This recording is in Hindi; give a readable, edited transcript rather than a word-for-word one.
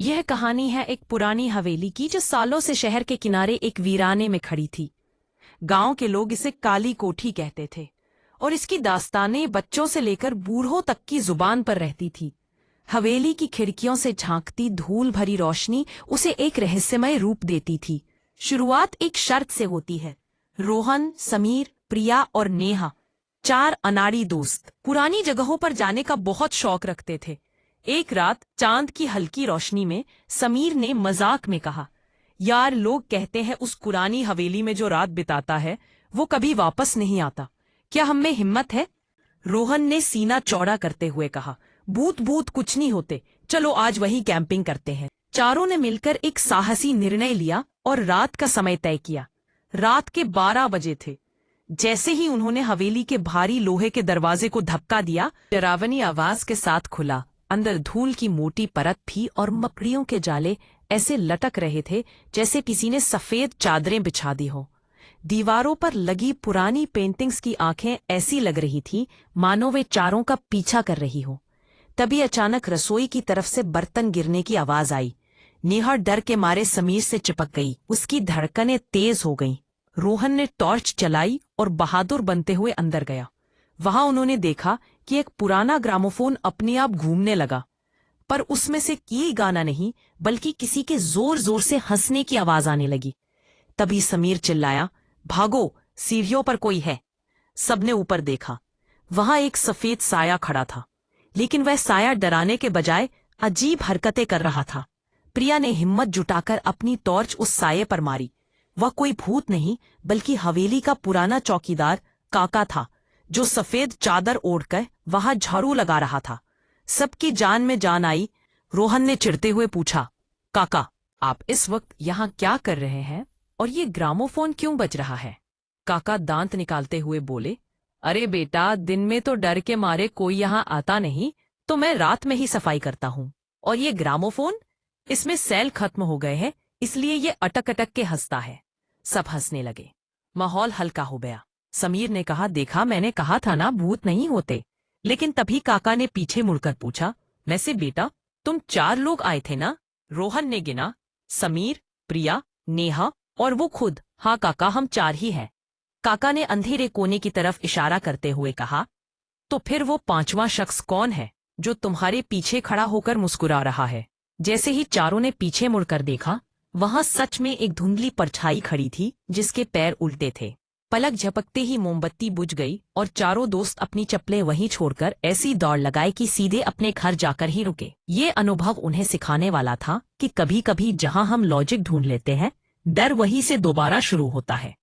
यह कहानी है एक पुरानी हवेली की जो सालों से शहर के किनारे एक वीराने में खड़ी थी। गांव के लोग इसे काली कोठी कहते थे और इसकी दास्तानें बच्चों से लेकर बूढ़ों तक की जुबान पर रहती थी। हवेली की खिड़कियों से झांकती धूल भरी रोशनी उसे एक रहस्यमय रूप देती थी। शुरुआत एक शर्त से होती है। रोहन, समीर, प्रिया और नेहा, 4 अनाड़ी दोस्त, पुरानी जगहों पर जाने का बहुत शौक रखते थे। एक रात चांद की हल्की रोशनी में समीर ने मजाक में कहा, यार, लोग कहते हैं उस पुरानी हवेली में जो रात बिताता है वो कभी वापस नहीं आता। क्या हम में हिम्मत है? रोहन ने सीना चौड़ा करते हुए कहा, भूत भूत कुछ नहीं होते, चलो आज वही कैंपिंग करते हैं। चारों ने मिलकर एक साहसी निर्णय लिया और रात का समय तय किया। रात के 12 बजे थे। जैसे ही उन्होंने हवेली के भारी लोहे के दरवाजे को धक्का दिया, डरावनी आवाज के साथ खुला। अंदर धूल की मोटी परत थी और मकड़ियों के जाले ऐसे लटक रहे थे जैसे किसी ने सफेद चादरें बिछा दी हो। दीवारों पर लगी पुरानी पेंटिंग्स की आंखें ऐसी लग रही थीं मानो वे चारों का पीछा कर रही हो। तभी अचानक रसोई की तरफ से बर्तन गिरने की आवाज आई। नेहा डर के मारे समीर से चिपक गई। उसकी धड़कनें तेज हो गईं। रोहन ने टॉर्च चलाई और बहादुर बनते हुए अंदर गया। वहां उन्होंने देखा कि एक पुराना ग्रामोफोन अपने आप घूमने लगा, पर उसमें से कोई गाना नहीं बल्कि किसी के जोर जोर से हंसने की आवाज आने लगी। तभी समीर चिल्लाया, भागो, सीढ़ियों पर कोई है। सबने ऊपर देखा। वहां एक सफेद साया खड़ा था, लेकिन वह साया डराने के बजाय अजीब हरकतें कर रहा था। प्रिया ने हिम्मत जुटाकर अपनी टॉर्च उस साये पर मारी। वह कोई भूत नहीं बल्कि हवेली का पुराना चौकीदार काका था, जो सफेद चादर ओढ़कर वहां झाड़ू लगा रहा था। सबकी जान में जान आई। रोहन ने चिढ़ते हुए पूछा, काका, आप इस वक्त यहाँ क्या कर रहे हैं और ये ग्रामोफोन क्यों बज रहा है? काका दांत निकालते हुए बोले, अरे बेटा, दिन में तो डर के मारे कोई यहाँ आता नहीं, तो मैं रात में ही सफाई करता हूँ। और ये ग्रामोफोन, इसमें सेल खत्म हो गए हैं, इसलिए ये अटक अटक के हंसता है। सब हंसने लगे। माहौल हल्का हो गया। समीर ने कहा, देखा, मैंने कहा था ना, भूत नहीं होते। लेकिन तभी काका ने पीछे मुड़कर पूछा, वैसे बेटा, तुम 4 लोग आए थे ना? रोहन ने गिना, समीर, प्रिया, नेहा और वो खुद। हाँ काका, हम 4 ही हैं। काका ने अंधेरे कोने की तरफ इशारा करते हुए कहा, तो फिर वो 5वां शख्स कौन है जो तुम्हारे पीछे खड़ा होकर मुस्कुरा रहा है? जैसे ही चारों ने पीछे मुड़कर देखा, वहां सच में एक धुंधली परछाई खड़ी थी जिसके पैर उल्टे थे। पलक झपकते ही मोमबत्ती बुझ गई और चारों दोस्त अपनी चप्पलें वहीं छोड़कर ऐसी दौड़ लगाए कि सीधे अपने घर जाकर ही रुके। ये अनुभव उन्हें सिखाने वाला था कि कभी कभी जहां हम लॉजिक ढूंढ लेते हैं, डर वहीं से दोबारा शुरू होता है।